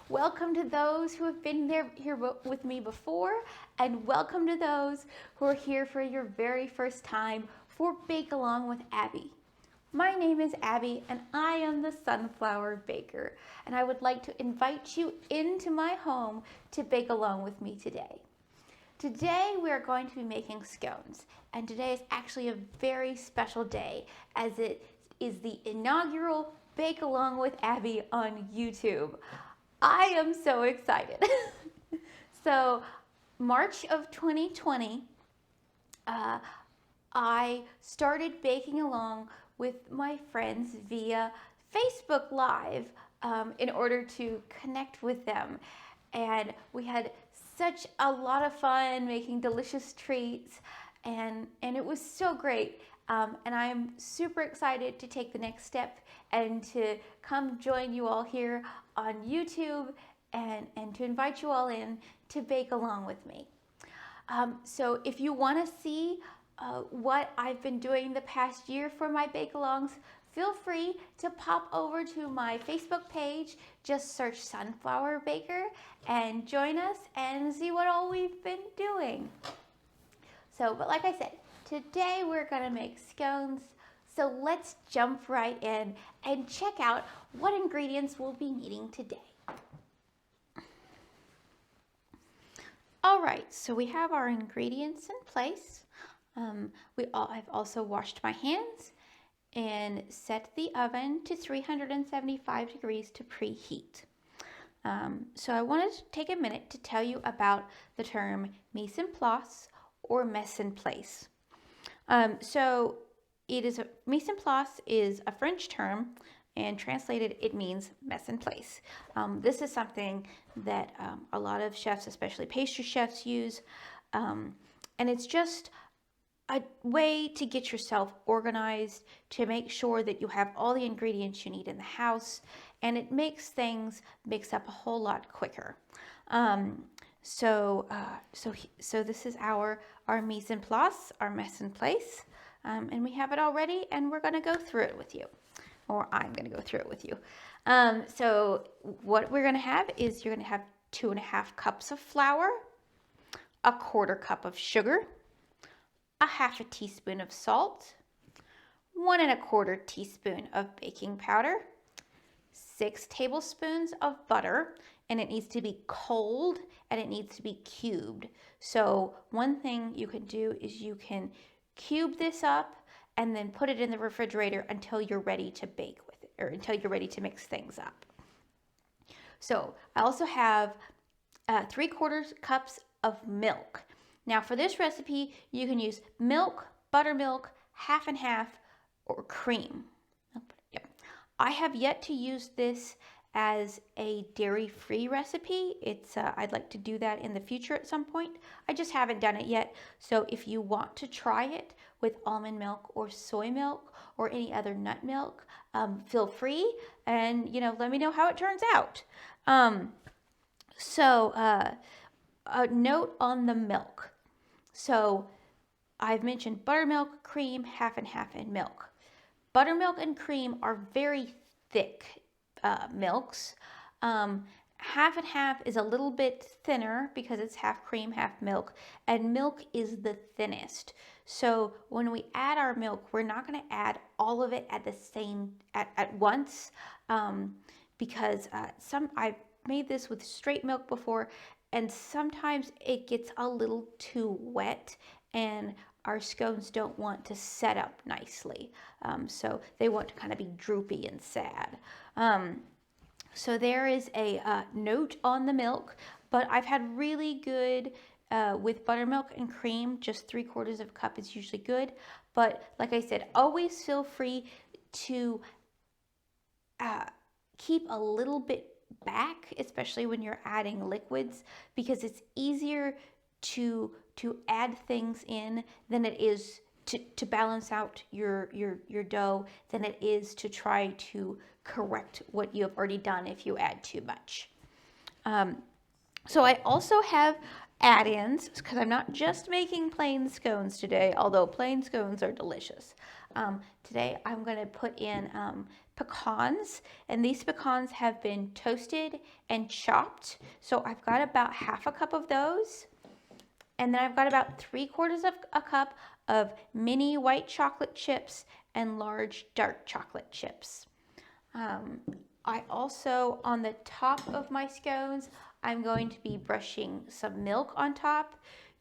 Welcome to those who have been here with me before, and welcome to those who are here for your very first time for Bake Along with Abby. My name is Abby, and I am the Sunflower Baker, and I would like to invite you into my home to bake along with me today. Today we are going to be making scones, and today is actually a very special day as it is the inaugural Bake Along with Abby on YouTube. I am so excited. So March of 2020, I started baking along with my friends via Facebook Live in order to connect with them. And we had such a lot of fun making delicious treats, and it was so great. And I'm super excited to take the next step and to come join you all here on YouTube and to invite you all in to bake along with me. So if you want to see what I've been doing the past year for my bake-alongs, feel free to pop over to my Facebook page. Just search Sunflower Baker and join us and see what all we've been doing. So, but like I said, today we're gonna make scones. So let's jump right in and check out what ingredients we'll be needing today. All right, so we have our ingredients in place. I've also washed my hands and set the oven to 375 degrees to preheat. So I wanted to take a minute to tell you about the term mise en place or mess in place. So mise en place is a French term, and translated it means mess in place. This is something that a lot of chefs, especially pastry chefs, use, and it's just a way to get yourself organized, to make sure that you have all the ingredients you need in the house, and it makes things mix up a whole lot quicker. So this is our mise en place, our mess in place, and we have it all ready, and we're going to go through it with you, or I'm going to go through it with you. So what we're going to have is you're going to have 2.5 cups of flour, 1/4 cup of sugar, 1/2 teaspoon of salt, 1 1/4 teaspoon of baking powder, 6 tablespoons of butter, and it needs to be cold and it needs to be cubed. So one thing you can do is you can cube this up and then put it in the refrigerator until you're ready to bake with it, or until you're ready to mix things up. So I also have 3/4 cups of milk. Now for this recipe, you can use milk, buttermilk, half and half, or cream. I have yet to use this as a dairy-free recipe. I'd like to do that in the future at some point. I just haven't done it yet. So if you want to try it with almond milk or soy milk or any other nut milk, feel free, and let me know how it turns out. A note on the milk. So I've mentioned buttermilk, cream, half and half, and milk. Buttermilk and cream are very thick milks. Half and half is a little bit thinner because it's half cream, half milk, and milk is the thinnest. So when we add our milk, we're not going to add all of it at once, because I've made this with straight milk before, and sometimes it gets a little too wet and our scones don't want to set up nicely. So they want to kind of be droopy and sad. So there is a note on the milk, but I've had really good with buttermilk and cream. Just 3/4 cup is usually good. But like I said, always feel free to keep a little bit back, especially when you're adding liquids, because it's easier to add things in than it is to balance out your dough than it is to try to correct what you have already done if you add too much. So I also have add-ins, because I'm not just making plain scones today, although plain scones are delicious. Today I'm going to put in pecans, and these pecans have been toasted and chopped. So I've got about half a cup of those. And then I've got about 3/4 of a cup of mini white chocolate chips and large dark chocolate chips. I also, on the top of my scones, I'm going to be brushing some milk on top.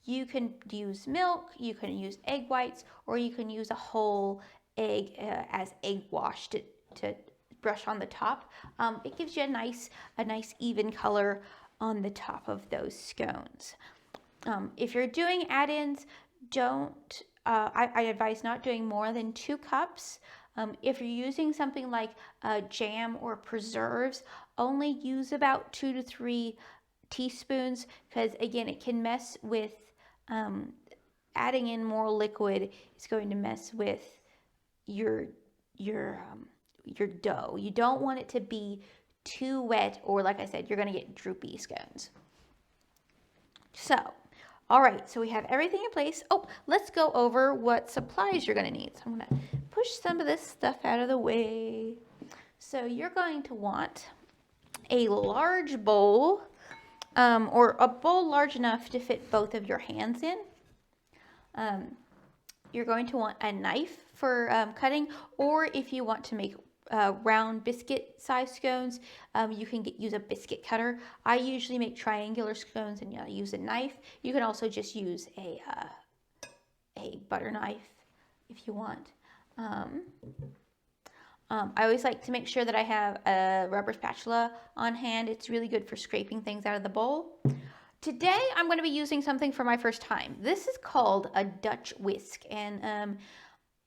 You can use milk, you can use egg whites, or you can use a whole egg as egg wash to brush on the top. It gives you a nice even color on the top of those scones. If you're doing add-ins, I advise not doing more than 2 cups. If you're using something like jam or preserves, only use about 2 to 3 teaspoons, because again, it can mess with adding in more liquid. It's going to mess with your dough. You don't want it to be too wet, or like I said, you're going to get droopy scones. So, all right, so we have everything in place. Oh, let's go over what supplies you're going to need. So I'm going to push some of this stuff out of the way. So you're going to want a large bowl, or a bowl large enough to fit both of your hands in. You're going to want a knife for cutting, or if you want to make round biscuit size scones, you can use a biscuit cutter. I usually make triangular scones and use a knife. You can also just use a butter knife if you want. I always like to make sure that I have a rubber spatula on hand. It's really good for scraping things out of the bowl. Today I'm going to be using something for my first time. This is called a Dutch whisk, and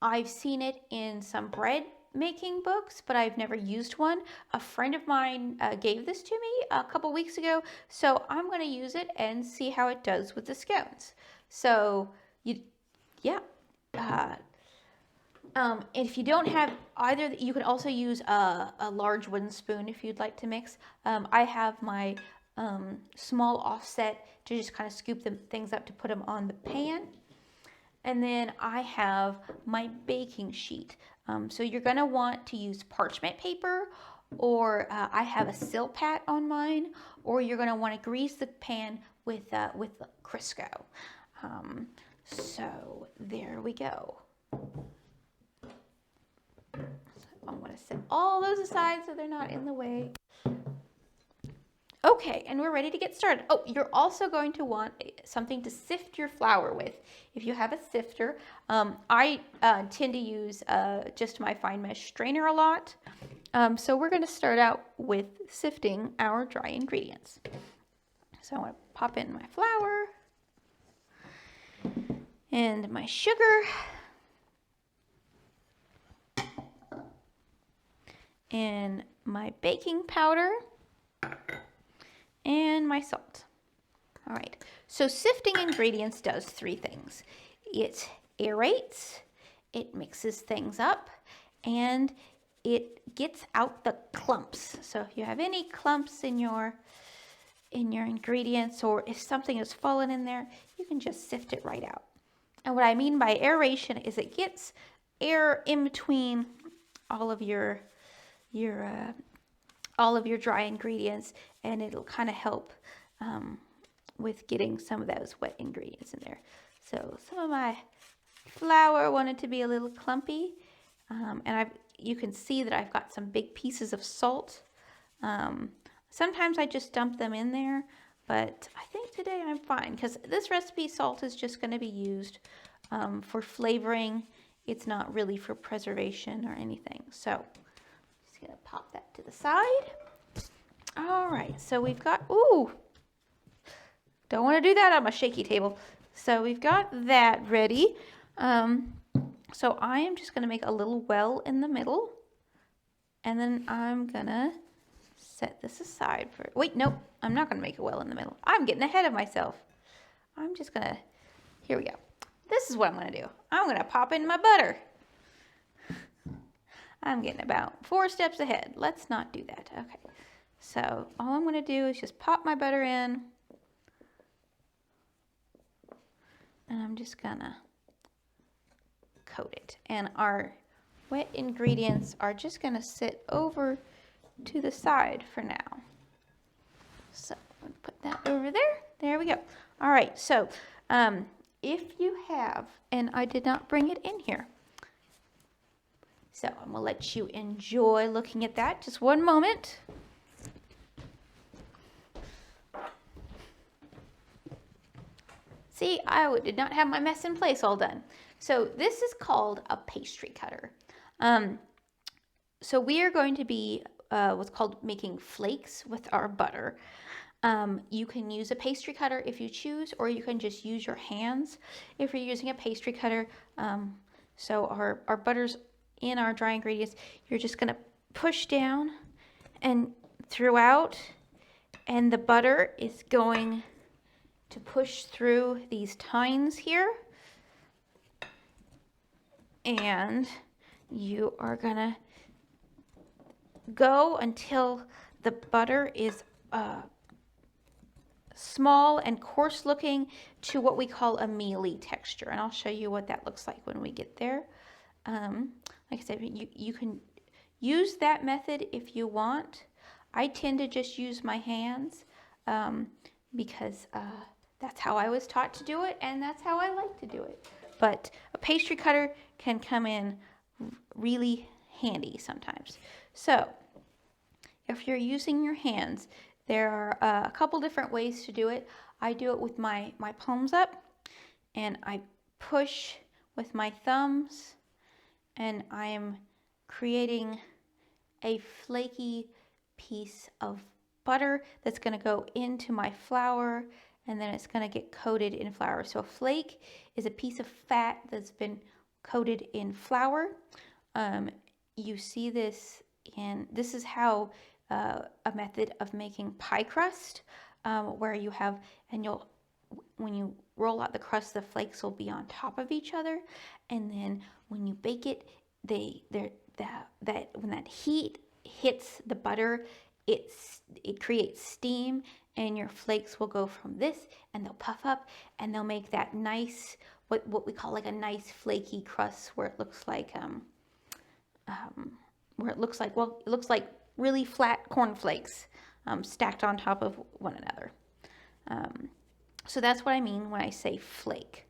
I've seen it in some bread making books, but I've never used one. A friend of mine gave this to me a couple weeks ago, so I'm going to use it and see how it does with the scones. So if you don't have either, you can also use a large wooden spoon if you'd like to mix. I have my small offset to just kind of scoop the things up to put them on the pan. And then I have my baking sheet. So you're going to want to use parchment paper, or I have a Silpat on mine, or you're going to want to grease the pan with Crisco. So there we go. So I'm going to set all those aside so they're not in the way. Okay, and we're ready to get started. Oh, you're also going to want something to sift your flour with. If you have a sifter, I tend to use just my fine mesh strainer a lot. So we're going to start out with sifting our dry ingredients. So I want to pop in my flour and my sugar and my baking powder and my salt. All right, so sifting ingredients does 3 things. It aerates, it mixes things up, and it gets out the clumps. So if you have any clumps in your ingredients, or if something has fallen in there, you can just sift it right out. And what I mean by aeration is it gets air in between all of your dry ingredients, and it'll kind of help with getting some of those wet ingredients in there. So some of my flour wanted to be a little clumpy, and you can see that I've got some big pieces of salt. Sometimes I just dump them in there, but I think today I'm fine, because this recipe salt is just going to be used for flavoring. It's not really for preservation or anything. So just going to pop that to the side. All right, so we've got, ooh, don't want to do that on my shaky table. So we've got that ready. So I am just going to make a little well in the middle, and then I'm going to set this aside for, wait, nope, I'm not going to make a well in the middle. I'm getting ahead of myself. I'm just going to, here we go. This is what I'm going to do. I'm going to pop in my butter. I'm getting about 4 steps ahead. Let's not do that. Okay. So all I'm going to do is just pop my butter in, and I'm just going to coat it. And our wet ingredients are just going to sit over to the side for now. So I'm gonna put that over there. There we go. All right, so if you have, and I did not bring it in here, so I'm gonna let you enjoy looking at that. Just one moment. See, I did not have my mess in place all done. So this is called a pastry cutter. So we are going to be what's called making flakes with our butter. You can use a pastry cutter if you choose, or you can just use your hands if you're using a pastry cutter. So our butter's in our dry ingredients. You're just going to push down and throughout, and the butter is going to push through these tines here. And you are going to go until the butter is small and coarse looking to what we call a mealy texture. And I'll show you what that looks like when we get there. Like I said, you can use that method if you want. I tend to just use my hands because that's how I was taught to do it, and that's how I like to do it. But a pastry cutter can come in really handy sometimes. So if you're using your hands, there are a couple different ways to do it. I do it with my palms up, and I push with my thumbs, and I am creating a flaky piece of butter that's going to go into my flour, and then it's going to get coated in flour. So a flake is a piece of fat that's been coated in flour. You see this this is how a method of making pie crust, where you have, when you roll out the crust, the flakes will be on top of each other, and then when you bake it, when that heat hits the butter, it creates steam, and your flakes will go from this, and they'll puff up, and they'll make that nice, what we call like a nice flaky crust, where it looks like it looks like really flat cornflakes stacked on top of one another. So that's what I mean when I say flake.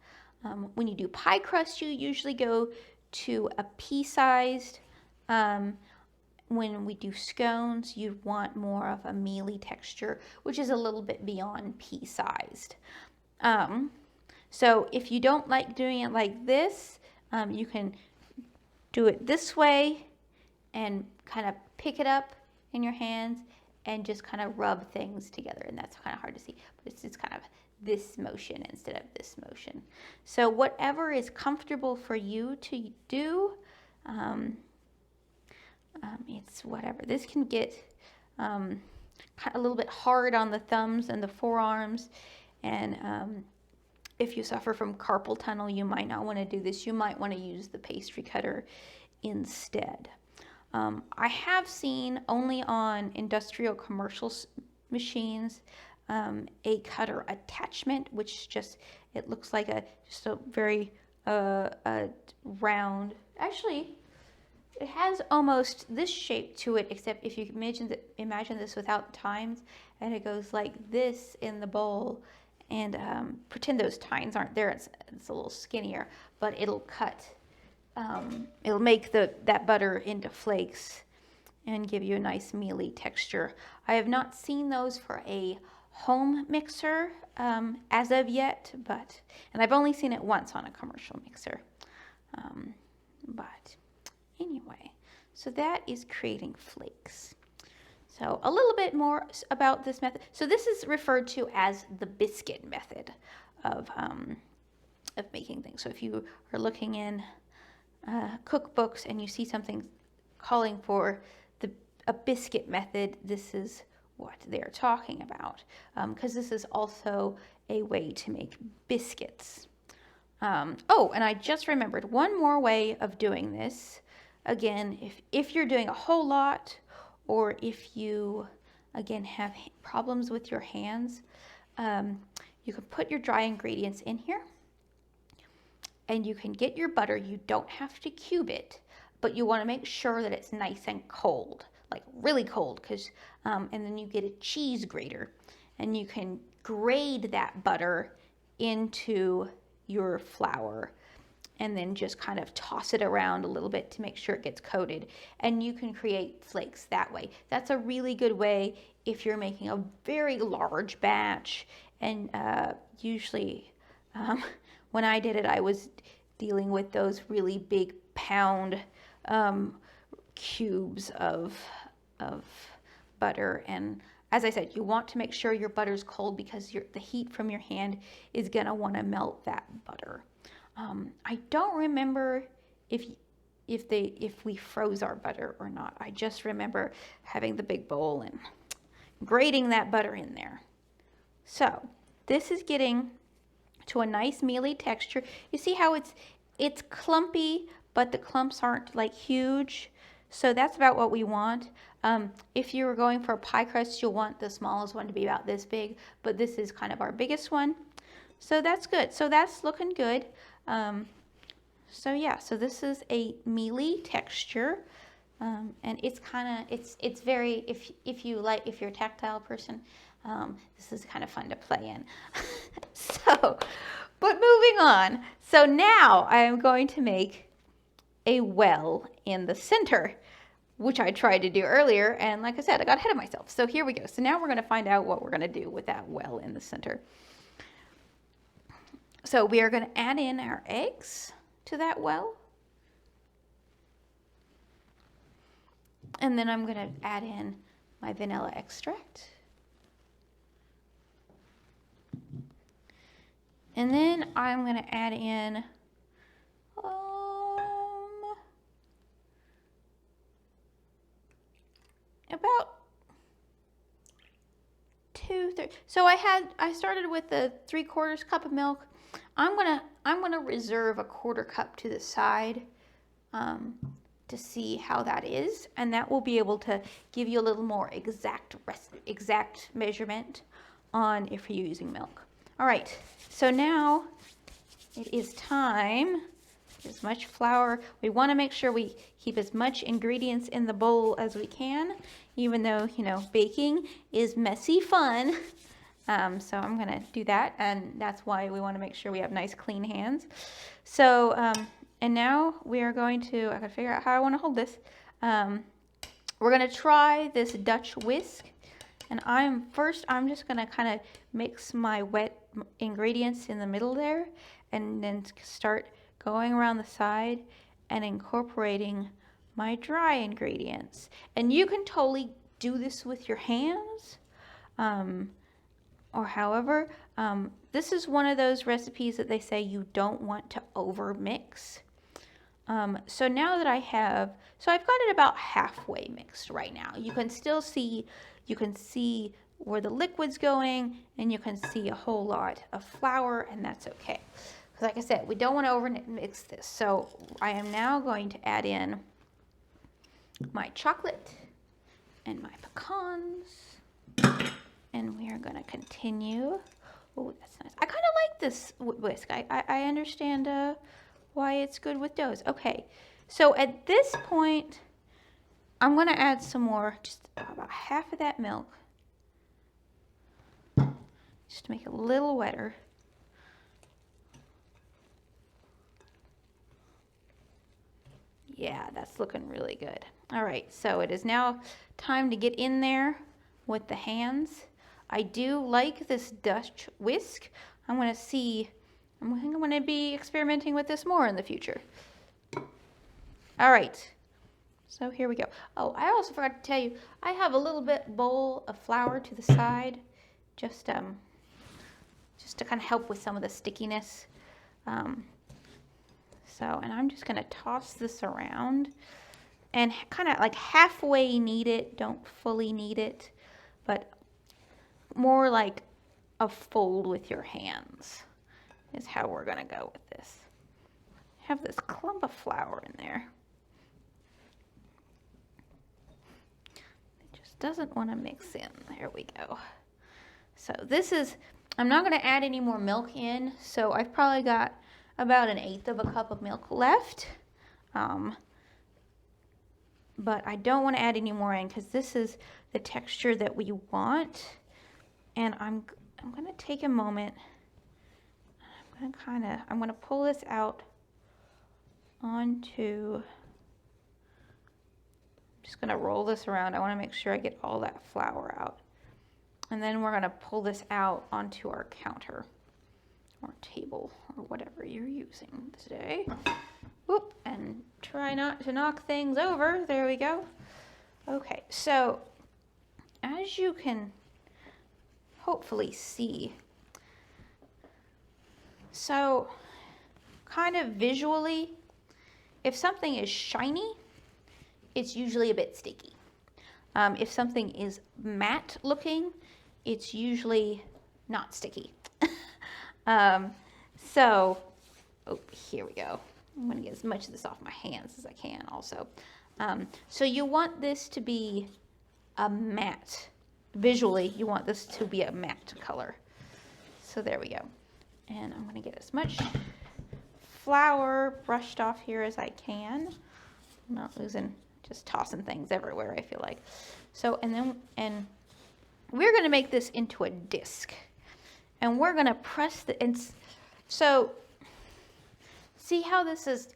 When you do pie crust, you usually go to a pea-sized. When we do scones, you want more of a mealy texture, which is a little bit beyond pea-sized. So if you don't like doing it like this, you can do it this way and kind of pick it up in your hands and just kind of rub things together. And that's kind of hard to see, but it's kind of this motion instead of this motion. So whatever is comfortable for you to do, it's whatever. This can get a little bit hard on the thumbs and the forearms, and if you suffer from carpal tunnel, you might not want to do this. You might want to use the pastry cutter instead. I have seen only on industrial commercial machines a cutter attachment, which it looks like just a very round. Actually, it has almost this shape to it, except if you imagine this without tines, and it goes like this in the bowl, and pretend those tines aren't there. It's a little skinnier, but it'll cut. It'll make that butter into flakes and give you a nice mealy texture. I have not seen those for a home mixer as of yet, and I've only seen it once on a commercial mixer. But anyway, so that is creating flakes. So a little bit more about this method. So this is referred to as the biscuit method of making things. So if you are looking in cookbooks and you see something calling for a biscuit method, this is what they're talking about, because this is also a way to make biscuits. Oh, and I just remembered one more way of doing this. Again, if you're doing a whole lot, or if you, again, have problems with your hands, you can put your dry ingredients in here, and you can get your butter. You don't have to cube it, but you want to make sure that it's nice and cold, like really cold, because and then you get a cheese grater and you can grate that butter into your flour and then just kind of toss it around a little bit to make sure it gets coated. And you can create flakes that way. That's a really good way if you're making a very large batch. And usually when I did it, I was dealing with those really big pound cubes of butter. And as I said, you want to make sure your butter's cold because the heat from your hand is gonna want to melt that butter. I don't remember if we froze our butter or not. I just remember having the big bowl and grating that butter in there. So this is getting to a nice mealy texture. You see how it's clumpy, but the clumps aren't like huge. So that's about what we want. If you were going for a pie crust, you'll want the smallest one to be about this big, but this is kind of our biggest one. So that's good. So that's looking good. So yeah, so this is a mealy texture, and it's kind of, it's very, if you're a tactile person, this is kind of fun to play in. So, but moving on. So now I am going to make a well in the center, which I tried to do earlier, and like I said, I got ahead of myself. So here we go. So now we're going to find out what we're going to do with that well in the center. So we are going to add in our eggs to that well. And then I'm going to add in my vanilla extract. And then I'm going to add in about 2/3. So I started with the 3/4 cup of milk. I'm gonna reserve a 1/4 cup to the side to see how that is, and that will be able to give you a little more exact measurement on if you're using milk. All right, so now it is time. As much flour. We want to make sure we keep as much ingredients in the bowl as we can, even though, you know, baking is messy fun. So I'm going to do that, and that's why we want to make sure we have nice clean hands. So, and now we are going to, I got to figure out how I want to hold this. We're going to try this Dutch whisk, and I'm just going to kind of mix my wet ingredients in the middle there, and then start going around the side and incorporating my dry ingredients. And you can totally do this with your hands, or however. This is one of those recipes that they say you don't want to over mix. So now that I've got it about halfway mixed right now. You can still see, where the liquid's going, and you can see a whole lot of flour, and that's okay. Like I said, we don't want to over mix this. So I am now going to add in my chocolate and my pecans. And we are going to continue. Oh, that's nice. I kind of like this whisk. I understand why it's good with doughs. Okay, so at this point, I'm going to add some more, just about half of that milk, just to make it a little wetter. Yeah, that's looking really good. All right, so it is now time to get in there with the hands. I do like this Dutch whisk. I'm going to be experimenting with this more in the future. All right, so here we go. Oh, I also forgot to tell you, I have a little bit bowl of flour to the side, just to kind of help with some of the stickiness. And I'm just going to toss this around and kind of like halfway knead it. Don't fully knead it, but more like a fold with your hands is how we're going to go with this. Have this clump of flour in there. It just doesn't want to mix in. There we go. So this is, I'm not going to add any more milk in, so I've probably got about 1/8 of a cup of milk left. but I don't want to add any more in because this is the texture that we want. And I'm going to take a moment. I'm going to pull this out onto, I'm just going to roll this around. I want to make sure I get all that flour out. And then we're going to pull this out onto our counter or table or whatever you're using today. Whoop, and try not to knock things over. There we go. Okay, so as you can hopefully see, so kind of visually, if something is shiny, it's usually a bit sticky. If something is matte looking, it's usually not sticky. So, oh, here we go. I'm going to get as much of this off my hands as I can also. So you want this to be a matte. Visually, you want this to be a matte color. So there we go. And I'm going to get as much flour brushed off here as I can. I'm not losing, just tossing things everywhere, I feel like. So, and we're going to make this into a disc. And we're going to press so see how this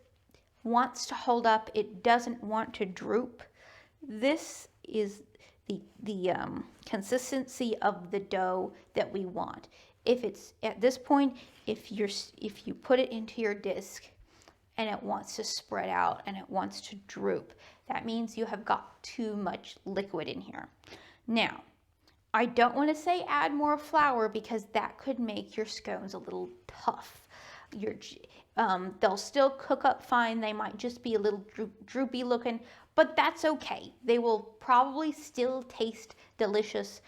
wants to hold up, it doesn't want to droop. This is the consistency of the dough that we want. If it's at this point, if you put it into your disc and it wants to spread out and it wants to droop, that means you have got too much liquid in here. Now, I don't want to say add more flour because that could make your scones a little tough. They'll still cook up fine. They might just be a little droopy looking, but that's okay. They will probably still taste delicious,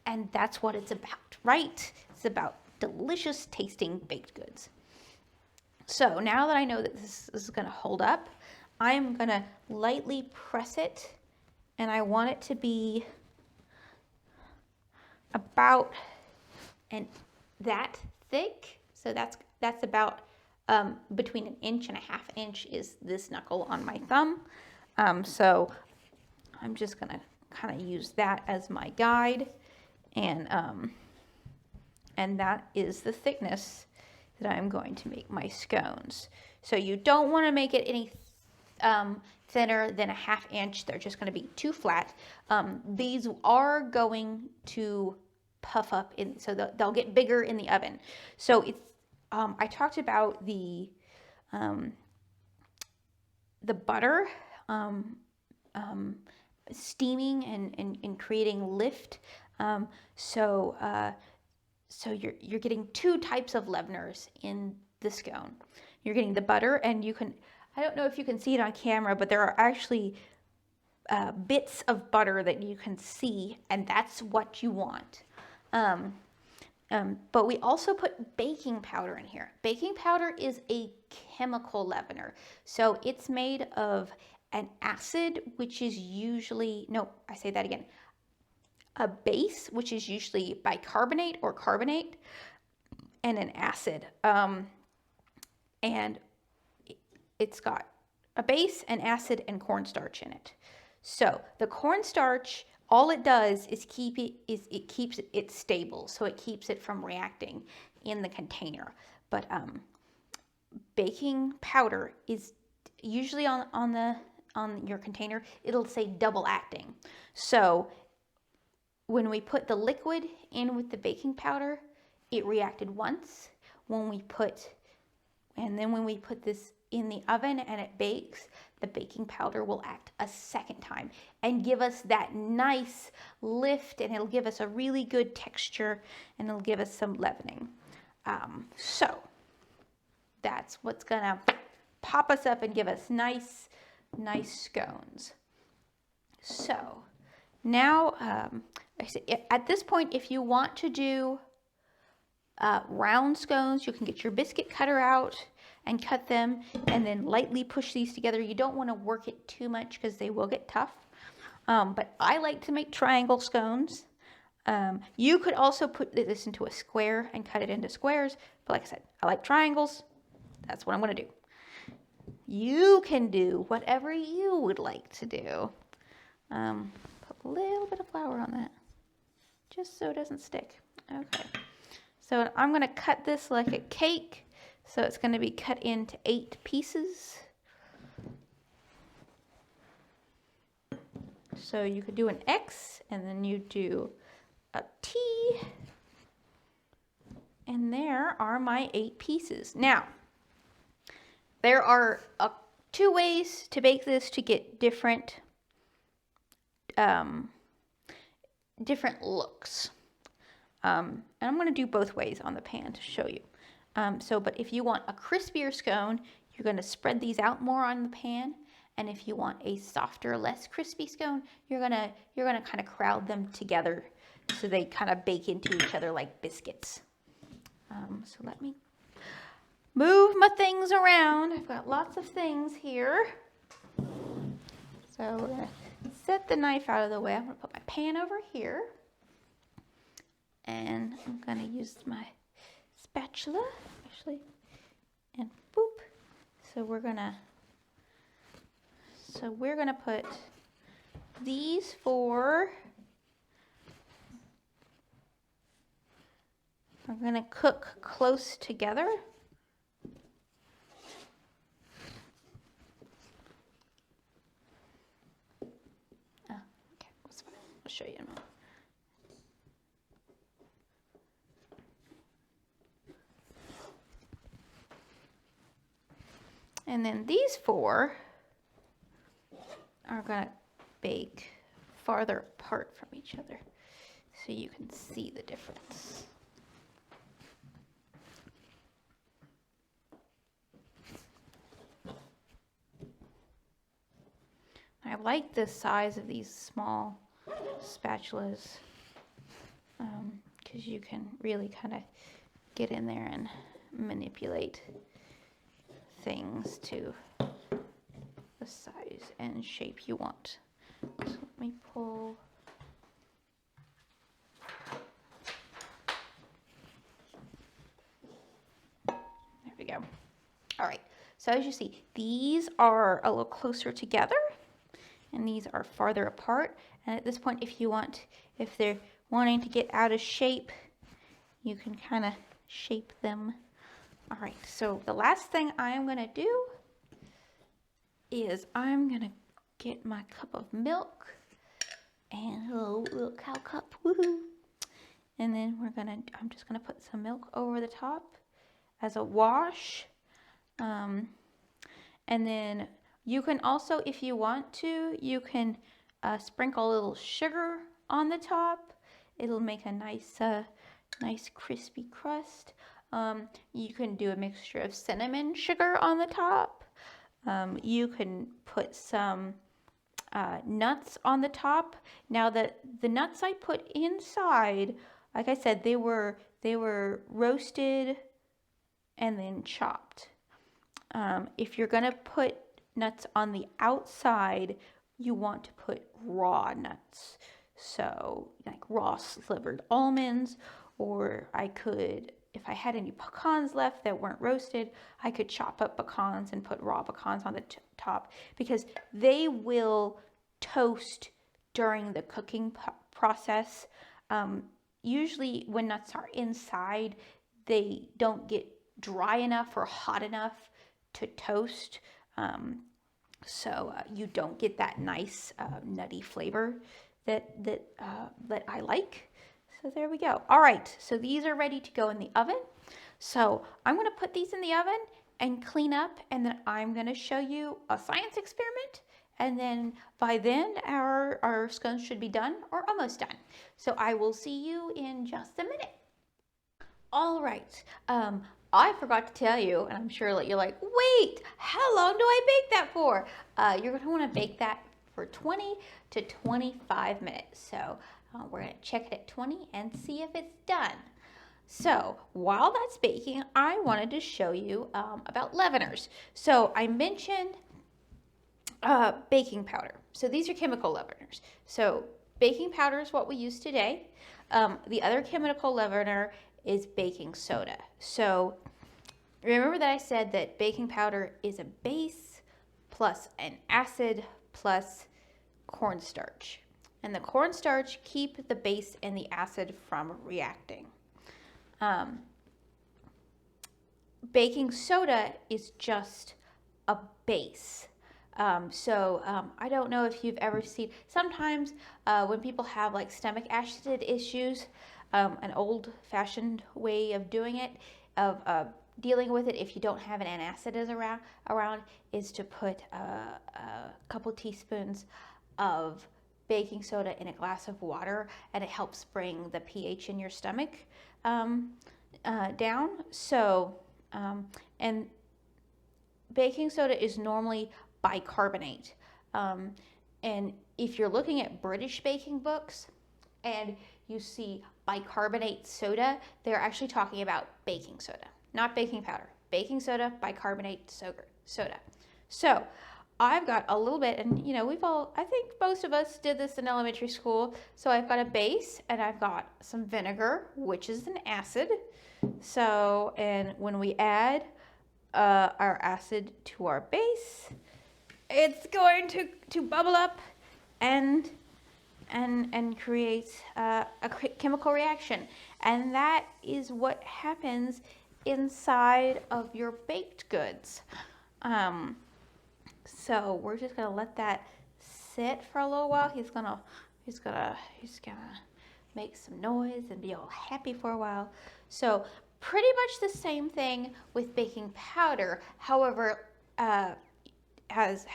and that's what it's about, right? It's about delicious tasting baked goods. So now that I know that this is going to hold up, I'm going to lightly press it, and I want it to be about that thick. So that's about between 1.5 inches is this knuckle on my thumb. So I'm just gonna kind of use that as my guide, and that is the thickness that I'm going to make my scones. So you don't want to make it any thinner than 1/2 inch. They're just going to be too flat. These are going to puff up so they'll get bigger in the oven. So it's I talked about the butter steaming and creating lift. So you're getting 2 types of leaveners in the scone. You're getting the butter, and I don't know if you can see it on camera, but there are actually bits of butter that you can see, and that's what you want. But we also put baking powder in here. Baking powder is a chemical leavener. So it's made of an acid, which is usually, no, I say that again. A base, which is usually bicarbonate or carbonate, and an acid. And it's got a base, an acid, and cornstarch in it. So the cornstarch, all it does is it keeps it stable, so it keeps it from reacting in the container. But baking powder is usually on your container, it'll say double acting. So when we put the liquid in with the baking powder, it reacted once. When we put this in the oven and it bakes, the baking powder will act a second time and give us that nice lift, and it'll give us a really good texture, and it'll give us some leavening. So that's what's gonna pop us up and give us nice scones. So now, at this point, if you want to do round scones, you can get your biscuit cutter out and cut them, and then lightly push these together. You don't want to work it too much because they will get tough. But I like to make triangle scones. You could also put this into a square and cut it into squares. But like I said, I like triangles. That's what I'm going to do. you can do whatever you would like to do. Put a little bit of flour on that, just so it doesn't stick. Okay, so I'm going to cut this like a cake. So it's going to be cut into 8 pieces. So you could do an X, and then you do a T. And there are my 8 pieces. Now, there are 2 ways to bake this to get different looks. And I'm going to do both ways on the pan to show you. But if you want a crispier scone, you're going to spread these out more on the pan. And if you want a softer, less crispy scone, you're gonna kind of crowd them together so they kind of bake into each other like biscuits. So let me move my things around. I've got lots of things here. So we're gonna set the knife out of the way. I'm gonna put my pan over here. And I'm gonna use my spatula, actually, and boop. So we're gonna put these 4. We're gonna cook close together. Okay, that's fine. I'll show you in a moment. And then these 4 are going to bake farther apart from each other so you can see the difference. I like the size of these small spatulas because you can really kind of get in there and manipulate things to the size and shape you want. So let me pull. There we go. All right, so as you see, these are a little closer together and these are farther apart. And at this point, if they're wanting to get out of shape, you can kind of shape them. All right, so the last thing I'm gonna do is I'm gonna get my cup of milk and a little cow cup, woohoo. And then I'm just gonna put some milk over the top as a wash. And then you can also, if you want to, you can sprinkle a little sugar on the top. It'll make a nice crispy crust. You can do a mixture of cinnamon sugar on the top. You can put some nuts on the top. Now the nuts I put inside, like I said, they were roasted and then chopped. If you're gonna put nuts on the outside, you want to put raw nuts. So like raw slivered almonds, or I could, if I had any pecans left that weren't roasted, I could chop up pecans and put raw pecans on the top because they will toast during the cooking process. Usually when nuts are inside, they don't get dry enough or hot enough to toast. So you don't get that nice nutty flavor that I like. So there we go. All right, so these are ready to go in the oven. So I'm gonna put these in the oven and clean up, and then I'm gonna show you a science experiment. And then by then our scones should be done or almost done. So I will see you in just a minute. All right, I forgot to tell you, and I'm sure that you're like, wait, how long do I bake that for? You're gonna wanna bake that for 20 to 25 minutes. So we're gonna check it at 20 and see if it's done. So while that's baking, I wanted to show you about leaveners. So I mentioned baking powder. So these are chemical leaveners. So baking powder is what we use today. The other chemical leavener is baking soda. So remember that I said that baking powder is a base plus an acid plus cornstarch. And the cornstarch keep the base and the acid from reacting. Baking soda is just a base. I don't know if you've ever seen, sometimes when people have like stomach acid issues, an old-fashioned way of doing it, of dealing with it if you don't have an antacid around, is to put a couple teaspoons of baking soda in a glass of water, and it helps bring the pH in your stomach down. And baking soda is normally bicarbonate. And if you're looking at British baking books and you see bicarbonate soda, they're actually talking about baking soda, not baking powder. Baking soda, bicarbonate soda. So I've got a little bit, and I think most of us did this in elementary school. So I've got a base and I've got some vinegar, which is an acid. So, and when we add our acid to our base, it's going to bubble up and create a chemical reaction. And that is what happens inside of your baked goods. So we're just gonna let that sit for a little while. He's gonna make some noise and be all happy for a while. So pretty much the same thing with baking powder. However, as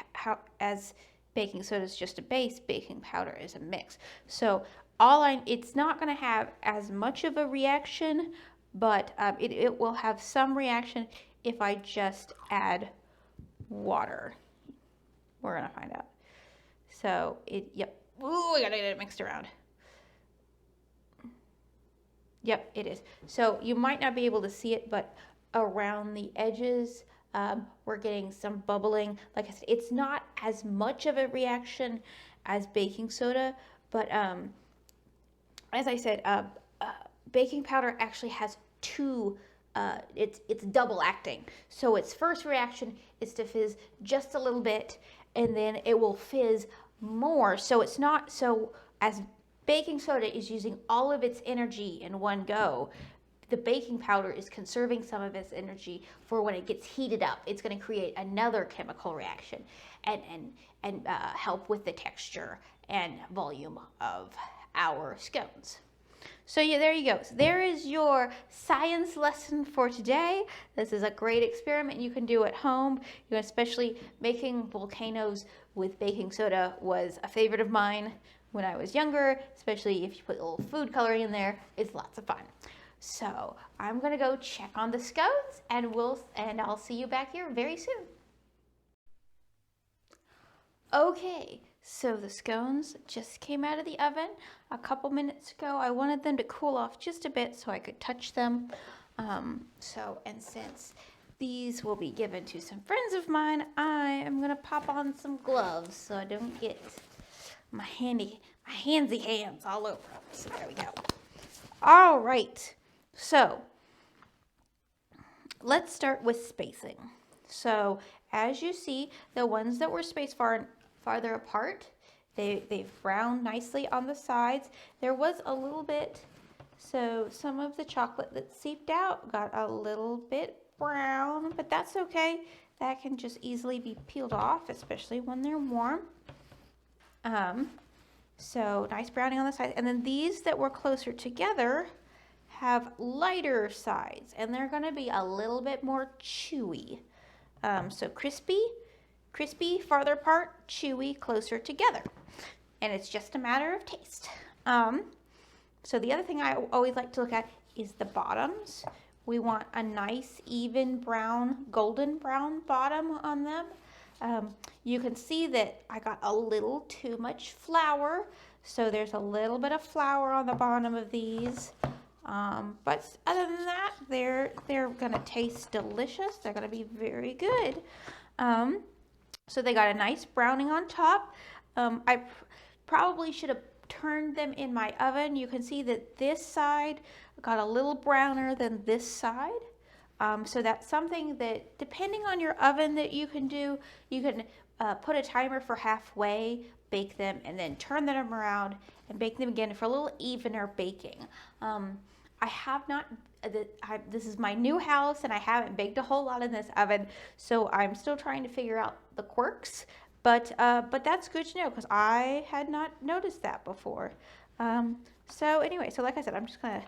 baking soda is just a base, baking powder is a mix. So it's not going to have as much of a reaction, but it will have some reaction if I just add water. We're going to find out. So yep. Ooh, I got to get it mixed around. Yep, it is. So you might not be able to see it, but around the edges, we're getting some bubbling. Like I said, it's not as much of a reaction as baking soda, but as I said, baking powder actually has two. It's double acting. So its first reaction is to fizz just a little bit, and then it will fizz more. So it's not so as baking soda is using all of its energy in one go. The baking powder is conserving some of its energy for when it gets heated up. It's going to create another chemical reaction and help with the texture and volume of our scones. So yeah, there you go. So there is your science lesson for today. This is a great experiment you can do at home. Especially making volcanoes with baking soda was a favorite of mine when I was younger, especially if you put a little food coloring in there. It's lots of fun. So I'm gonna go check on the scones, and I'll see you back here very soon. Okay, so the scones just came out of the oven a couple minutes ago. I wanted them to cool off just a bit so I could touch them. And since these will be given to some friends of mine, I am gonna pop on some gloves so I don't get my handsy hands all over. So there we go. All right, so let's start with spacing. So as you see, the ones that were spaced farther apart, they've browned nicely on the sides. There was a little bit, so some of the chocolate that seeped out got a little bit brown, but that's okay. That can just easily be peeled off, especially when they're warm. So nice browning on the sides. And then these that were closer together have lighter sides, and they're going to be a little bit more chewy. So crispy farther apart, chewy closer together. And it's just a matter of taste. So the other thing I always like to look at is the bottoms. We want a nice even brown, golden brown bottom on them. You can see that I got a little too much flour, so there's a little bit of flour on the bottom of these. But other than that, they're gonna taste delicious. They're gonna be very good. So they got a nice browning on top. I probably should have turned them in my oven. You can see that this side got a little browner than this side. So that's something that, depending on your oven, that you can do. You can put a timer for halfway, bake them, and then turn them around and bake them again for a little evener baking. I have not, this is my new house and I haven't baked a whole lot in this oven, so I'm still trying to figure out the quirks, but that's good to know because I had not noticed that before. So anyway, so like I said, I'm just gonna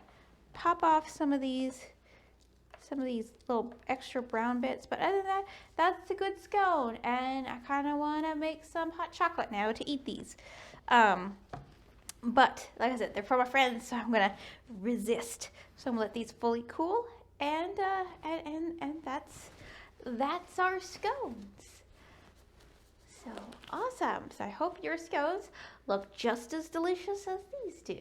pop off some of these little extra brown bits, but other than that, that's a good scone, and I kind of want to make some hot chocolate now to eat these. But like I said, they're for my friends, so I'm gonna resist. So I'm gonna let these fully cool, and that's our scones. So awesome. So I hope your scones look just as delicious as these do.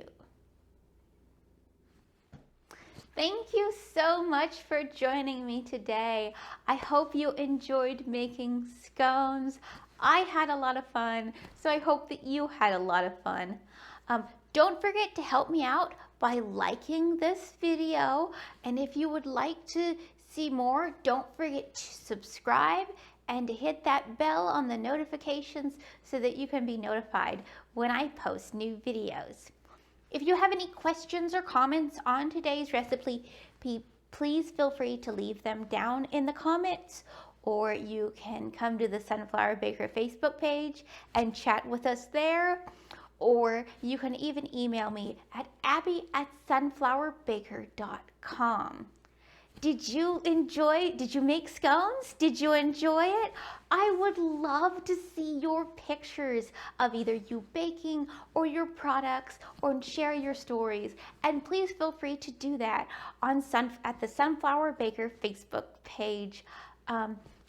Thank you so much for joining me today. I hope you enjoyed making scones. I had a lot of fun, so I hope that you had a lot of fun. Don't forget to help me out by liking this video, and if you would like to see more, don't forget to subscribe and to hit that bell on the notifications so that you can be notified when I post new videos. If you have any questions or comments on today's recipe, please feel free to leave them down in the comments, or you can come to the Sunflower Baker Facebook page and chat with us there, or you can even email me at abby@sunflowerbaker.com. Did you make scones? Did you enjoy it? I would love to see your pictures of either you baking or your products, or share your stories. And please feel free to do that at the Sunflower Baker Facebook page.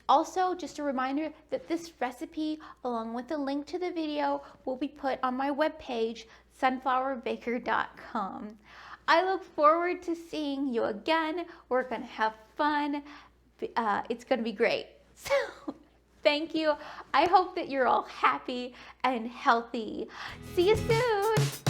Also, just a reminder that this recipe, along with the link to the video, will be put on my webpage, sunflowerbaker.com. I look forward to seeing you again. We're going to have fun. It's going to be great. So thank you. I hope that you're all happy and healthy. See you soon.